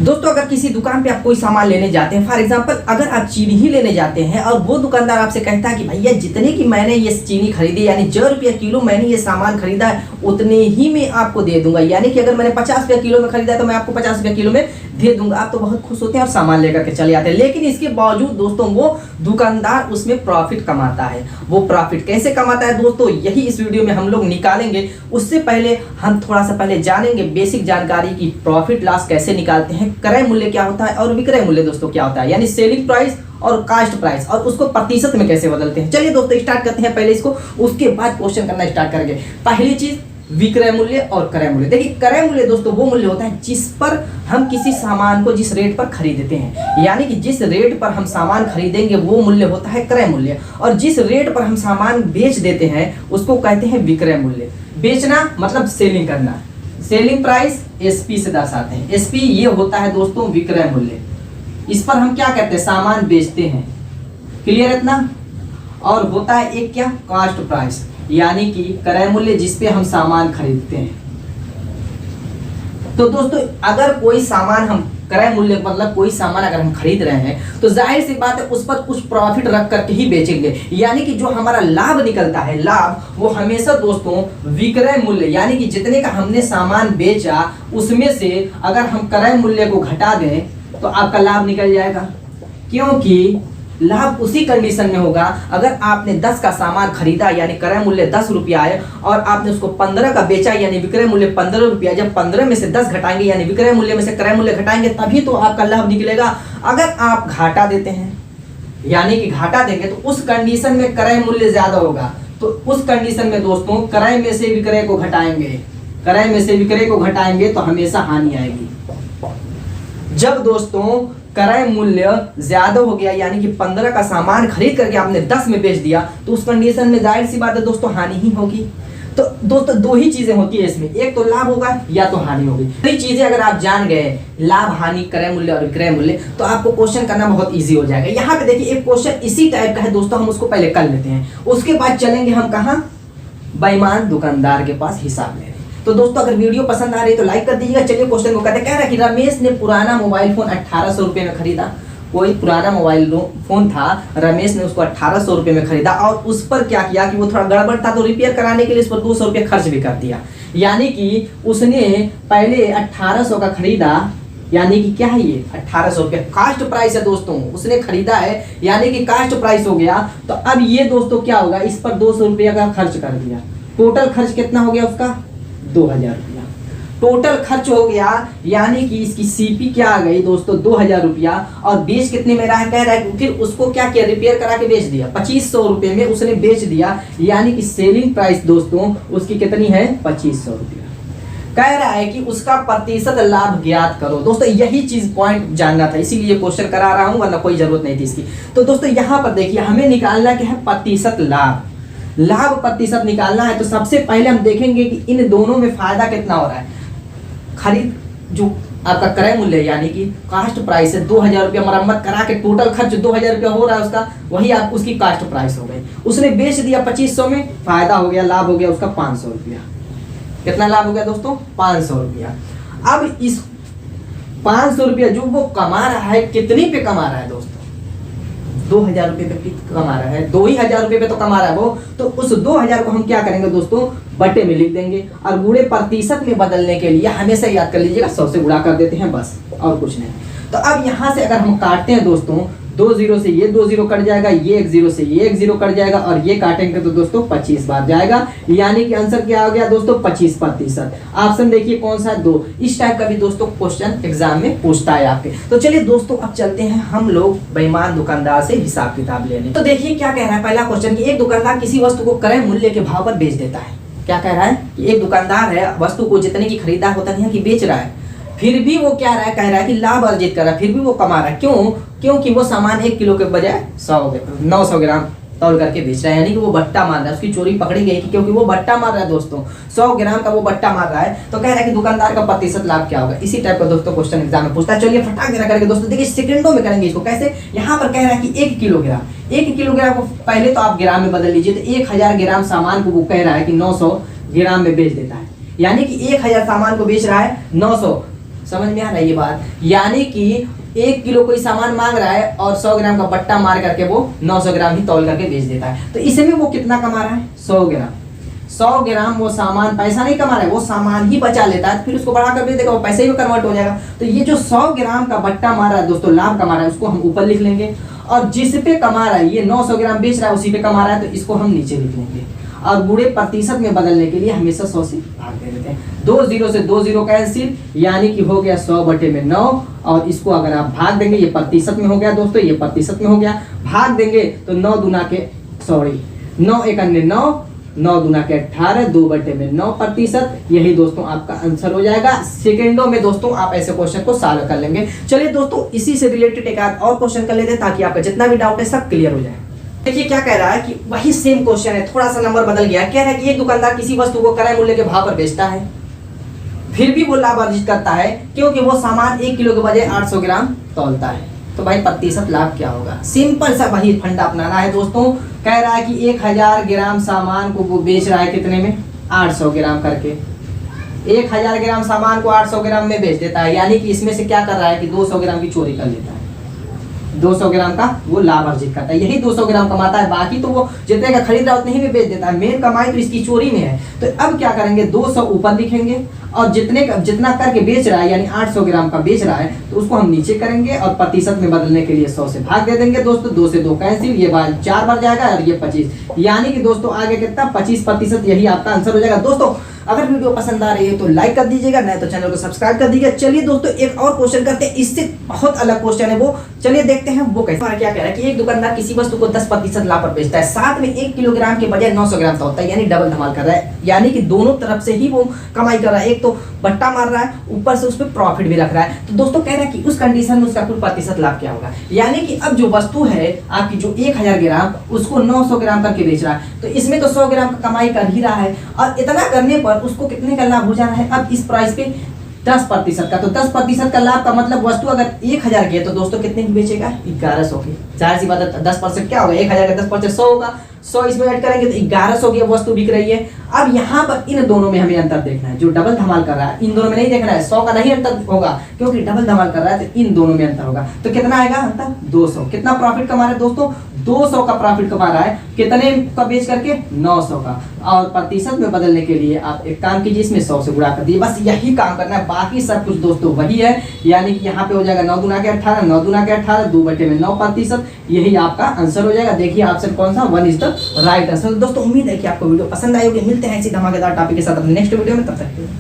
दोस्तों अगर किसी दुकान पे आप कोई सामान लेने जाते हैं, फॉर एग्जांपल अगर आप चीनी ही लेने जाते हैं और वो दुकानदार आपसे कहता है कि भैया जितने की मैंने ये चीनी खरीदी, यानी जो रुपया किलो मैंने ये सामान खरीदा है उतने ही में आपको दे दूंगा, यानी कि अगर मैंने 50 रुपया किलो में खरीदा है तो मैं आपको 50 रुपया किलो में दे दूंगा। आप तो बहुत खुश होते हैं और सामान लेकर के चले आते हैं, लेकिन इसके बावजूद दोस्तों वो दुकानदार उसमें प्रॉफिट कमाता है। वो प्रॉफिट कैसे कमाता है दोस्तों, यही इस वीडियो में हम लोग निकालेंगे। उससे पहले हम थोड़ा सा पहले जानेंगे बेसिक जानकारी की प्रॉफिट लॉस कैसे निकालते हैं, क्रय मूल्य क्या होता है और विक्रय मूल्य दोस्तों क्या होता है, यानी सेलिंग प्राइस और कास्ट प्राइस, और उसको प्रतिशत में कैसे बदलते हैं। चलिए दोस्तों स्टार्ट करते हैं पहले इसको, उसके बाद क्वेश्चन करना स्टार्ट करेंगे। पहली चीज विक्रय मूल्य और क्रय मूल्य। देखिए क्रय मूल्य दोस्तों वो मूल्य होता है जिस पर हम किसी सामान को जिस रेट पर खरीदते हैं, यानी कि जिस रेट पर हम सामान खरीदेंगे वो मूल्य होता है क्रय मूल्य, और जिस रेट पर हम सामान बेच देते हैं उसको कहते हैं विक्रय मूल्य। बेचना मतलब सेलिंग करना, सेलिंग प्राइस एसपी से दर्शाते हैं। एसपी ये होता है दोस्तों विक्रय मूल्य, इस पर हम क्या कहते हैं सामान बेचते हैं, क्लियर इतना। और होता है एक क्या कास्ट प्राइस, यानी कि क्रय मूल्य जिस पे हम सामान खरीदते हैं। तो दोस्तों अगर कोई सामान हम क्रय मूल्य मतलब कोई सामान अगर हम खरीद रहे हैं तो जाहिर सी बात है उस पर कुछ प्रॉफिट रख करके ही बेचेंगे, यानी कि जो हमारा लाभ निकलता है लाभ वो हमेशा दोस्तों विक्रय मूल्य, यानी कि जितने का हमने सामान बेचा उसमें से अगर हम क्रय मूल्य को घटा दें तो आपका लाभ निकल जाएगा। क्योंकि लाभ उसी कंडीशन में होगा अगर आपने 10 का सामान खरीदा यानी क्रय मूल्य 10 रुपया है और आपने उसको 15 का बेचा यानी विक्रय मूल्य 15 रुपया। जब 15 में से 10 घटाएंगे यानी विक्रय मूल्य में से क्रय मूल्य घटाएंगे तभी तो आपका लाभ निकलेगा। अगर आप घाटा देते हैं यानी कि घाटा देंगे तो उस कंडीशन में क्रय मूल्य ज्यादा होगा, तो उस कंडीशन में दोस्तों क्रय में से विक्रय को घटाएंगे, क्रय में से विक्रय को घटाएंगे तो हमेशा हानि आएगी। जब दोस्तों क्रय मूल्य ज्यादा हो गया यानी कि 15 का सामान खरीद करके आपने 10 में बेच दिया तो उस कंडीशन में जाहिर सी बात है दोस्तों हानि ही होगी। तो दोस्तों दो ही चीजें होती है इसमें, एक तो लाभ होगा या तो हानि होगी। ये चीजें अगर आप जान गए लाभ हानि क्रय मूल्य और विक्रय मूल्य तो आपको क्वेश्चन करना बहुत इजी हो जाएगा। यहाँ पे देखिए एक क्वेश्चन इसी टाइप का है दोस्तों, हम उसको पहले कर लेते हैं, उसके बाद चलेंगे हम कहाँ बेईमान दुकानदार के पास हिसाब लेने। तो दोस्तों अगर वीडियो पसंद आ रही है तो लाइक कर दीजिएगा। चलिए क्वेश्चन को कहते हैं, कह रहा है कि रमेश ने पुराना मोबाइल फोन 1800 रुपये में खरीदा। कोई पुराना मोबाइल फोन था, रमेश ने उसको 1800 रुपये में खरीदा और उस पर क्या किया कि वो थोड़ा गड़बड़ था तो रिपेयर कराने के लिए उस पर 200 रुपये खर्च भी कर दिया। यानी कि उसने पहले 1800 का खरीदा, यानी कि क्या है ये 1800 रुपये कास्ट प्राइस है दोस्तों, उसने खरीदा है यानी कि कास्ट प्राइस हो गया। तो अब ये दोस्तों क्या होगा, इस पर 200 रुपये का खर्च कर दिया, टोटल खर्च कितना हो गया उसका 2000 रुपया टोटल खर्च हो गया, यानी कि इसकी सीपी क्या आ गई दोस्तों 2000 रुपया। और बेच कितने में रहा है, कह रहा है फिर उसको क्या किया रिपेयर करा के बेच दिया 2500 रुपये में उसने बेच दिया, यानी कि सेलिंग प्राइस दोस्तों उसकी कितनी है 2500 रुपया। कह रहा है कि उसका प्रतिशत लाभ ज्ञात करो। दोस्तों यही चीज पॉइंट जानना था, इसीलिए क्वेश्चन करा रहा हूं, वरना कोई जरूरत नहीं थी इसकी। तो दोस्तों यहाँ पर देखिए हमें निकालना क्या है प्रतिशत लाभ, लाभ प्रतिशत निकालना है। तो सबसे पहले हम देखेंगे कि इन दोनों में फायदा कितना हो रहा है। खरीद जो आपका क्रय मूल्य यानी कि कास्ट प्राइस है 2000 रुपया, मरम्मत करा के टोटल खर्च 2000 रुपया हो रहा है उसका, वही आप उसकी कास्ट प्राइस हो गई। उसने बेच दिया 2500 में, फायदा हो गया, लाभ हो गया उसका 500 रुपया। कितना लाभ हो गया दोस्तों 500 रुपया। अब इस 500 रुपया जो वो कमा रहा है कितने पे कमा रहा है दोस्तों 2000 रुपये पे कमा रहा है, 2000 रुपये पे तो कमा रहा है वो। तो उस 2000 को हम क्या करेंगे दोस्तों बटे में लिख देंगे और गुणे प्रतिशत में बदलने के लिए हमेशा याद कर लीजिएगा 100 से गुणा कर देते हैं बस, और कुछ नहीं। तो अब यहाँ से अगर हम काटते हैं दोस्तों 2 जीरो से ये 2 जीरो कट जाएगा, ये 1 जीरो से ये 1 जीरो कट जाएगा और ये काटेंगे तो दोस्तों 25 बार जाएगा, यानी कि आंसर क्या हो गया दोस्तों 25%। ऑप्शन देखिए कौन सा है 2। इस टाइप का भी दोस्तों क्वेश्चन एग्जाम में पूछता है आपके। तो चलिए दोस्तों अब चलते हैं हम लोग बेईमान दुकानदार से हिसाब किताब लेने। तो देखिए क्या कह रहा है पहला क्वेश्चन कि एक दुकानदार किसी वस्तु को क्रय मूल्य के भाव पर बेच देता है। क्या कह रहा है कि एक दुकानदार है वस्तु को जितने की खरीदा होता नहीं है कि बेच रहा है, फिर भी वो क्या रहा है कह रहा है कि लाभ अर्जित कर रहा है, फिर भी वो कमा रहा है। क्यों? क्योंकि वो सामान 1 किलो के बजाय 900 ग्राम तौल करके बेच रहा है, यानी कि वो बट्टा मार रहा है। उसकी चोरी पकड़ी गई क्योंकि वो बट्टा मार रहा है दोस्तों, 100 ग्राम का वो बट्टा मार रहा है। तो कह रहा है कि दुकानदार का प्रतिशत लाभ क्या होगा। इसी टाइप का दोस्तों क्वेश्चन एग्जाम में पूछता है। चलिए फटाक देना करेंगे दोस्तों, देखिए सेकंडों में करेंगे इसको। कैसे? यहाँ पर कह रहा है कि 1 किलोग्राम को पहले तो आप ग्राम में बदल लीजिए, तो 1000 ग्राम सामान को वो कह रहा है कि 900 ग्राम में बेच देता है, यानी कि 1000 सामान को बेच रहा है 900 समझ में आ रहा है ये बात? यानी कि 1 किलो कोई सामान मांग रहा है और 100 ग्राम का बट्टा मार करके वो 900 ग्राम ही तौल करके बेच देता है। तो इसमें वो कितना कमा रहा है? 100 ग्राम। 100 ग्राम वो सामान पैसा नहीं कमा रहा है, वो सामान ही बचा लेता है, फिर उसको बढ़ाकर बेच देगा, वो पैसे ही कन्वर्ट हो जाएगा। तो ये जो 100 ग्राम का बट्टा मार रहा है दोस्तों, लाभ कमा रहा है, उसको हम ऊपर लिख लेंगे। और जिस पे कमा रहा है, ये 900 ग्राम बेच रहा है उसी पे कमा रहा है, तो इसको हम नीचे लिख लेंगे। और बुरे प्रतिशत में बदलने के लिए हमेशा 100 से भाग दे देते हैं। 2 0 से 2 0 कैंसिल, यानी कि हो गया 100 बटे में 9। और इसको अगर आप भाग देंगे, ये प्रतिशत में हो गया दोस्तों, ये प्रतिशत में हो गया, भाग देंगे तो 9 दूना के 9 एक अन्य 9, 9 दूना के 18, 2 बटे में 9%। यही दोस्तों आपका आंसर हो जाएगा। सेकेंडों में दोस्तों आप ऐसे क्वेश्चन को सॉल्व कर लेंगे। चलिए दोस्तों, इसी से रिलेटेड एक आध और क्वेश्चन कर लेते हैं ताकि आपका जितना भी डाउट है सब क्लियर हो जाए। देखिए क्या कह रहा है कि वही सेम क्वेश्चन है, थोड़ा सा नंबर बदल गया। कह रहा है कि एक दुकानदार किसी वस्तु को क्रय मूल्य के भाव पर बेचता है, फिर भी वो लाभ अर्जित करता है क्योंकि वो सामान 1 किलो के बजाय 800 ग्राम तौलता है। तो भाई प्रतिशत लाभ क्या होगा? सिंपल सा वही फंडा अपनाना है दोस्तों। कह रहा है कि 1000 ग्राम सामान को वो बेच रहा है कितने में? 800 ग्राम करके। 1000 ग्राम सामान को 800 ग्राम में बेच देता है, यानी कि इसमें से क्या कर रहा है कि 200 ग्राम की चोरी कर लेता है। 200 ग्राम का वो लाभ अर्जित करता है, यही 200 ग्राम कमाता है, बाकी तो वो जितने का खरीद रहा है उतने ही में बेच देता है। मेन कमाई तो इसकी चोरी में है। तो अब क्या करेंगे, 200 ऊपर लिखेंगे और जितना करके बेच रहा है, यानी 800 ग्राम का बेच रहा है, तो उसको हम नीचे करेंगे और प्रतिशत में बदलने के लिए 100 से भाग दे देंगे दोस्तों। 2 से 2 कैंसिल, ये 4 बार जाएगा और ये 25, यानी कि दोस्तों आगे कितना? 25%। यही आपका आंसर हो जाएगा दोस्तों। अगर वीडियो पसंद आ रही है तो लाइक कर दीजिएगा, नहीं तो चैनल को सब्सक्राइब कर दीजिएगा। चलिए दोस्तों, एक और क्वेश्चन करते हैं, इससे बहुत अलग क्वेश्चन है वो। चलिए देखते हैं वो कैसे। क्या कह रहा है कि एक दुकानदार किसी वस्तु को 10% लाभ पर बेचता है, साथ में 1 किलोग्राम के बजाय 900 ग्राम का होता है, यानी डबल धमाल कर रहा है। यानी कि दोनों तरफ से ही वो कमाई कर रहा है, एक तो बट्टा मार रहा है, ऊपर से उस पर प्रॉफिट भी रख रहा है। तो दोस्तों कह रहा है कि उस कंडीशन में उसका कुल प्रतिशत लाभ क्या होगा? यानी कि अब जो वस्तु है आपकी, जो 1000 ग्राम, उसको 900 ग्राम करके बेच रहा है, तो इसमें तो 100 ग्राम का कमाई कर ही रहा है, और इतना करने पर उसको कितने का लाभ हो जा रहा है? अब इस प्राइस पे 10% का। तो 10% का लाभ का मतलब वस्तु अगर 1000 की है तो दोस्तों कितने की बेचेगा? 1100 की। जाहिर सी बात है, 10% क्या होगा? 1000 का 10% 100 होगा, 100 इसमें ऐड करेंगे तो 1100 की वस्तु बिक रही है। अब यहाँ पर इन दोनों में हमें अंतर देखना है। जो डबल धमाल कर रहा है इन दोनों में नहीं देखना है, 100 का नहीं अंतर होगा क्योंकि डबल धमाल कर रहा है, तो इन दोनों में अंतर होगा। तो कितना आएगा अंतर? 200। कितना प्रॉफिट कमा रहा है दोस्तों? 200 का प्रॉफिट कमा रहा है। कितने का बेच करके? 900 का। और प्रतिशत में बदलने के लिए आप एक काम कीजिए, इसमें 100 से गुणा कर दिए, बस यही काम करना है, बाकी सब कुछ दोस्तों वही है। यानी कि यहाँ पे हो जाएगा 9 दूना के 18, 9 दूना के 18, 2 बटे में 9%। यही आपका आंसर हो जाएगा। देखिए ऑप्शन कौन सा? 1 इज द राइट आंसर। दोस्तों उम्मीद है कि आपको वीडियो पसंद आई होगी। मिलते हैं इसी धमाकेदार टॉपिक के साथ अपने नेक्स्ट वीडियो में, तब तक के लिए।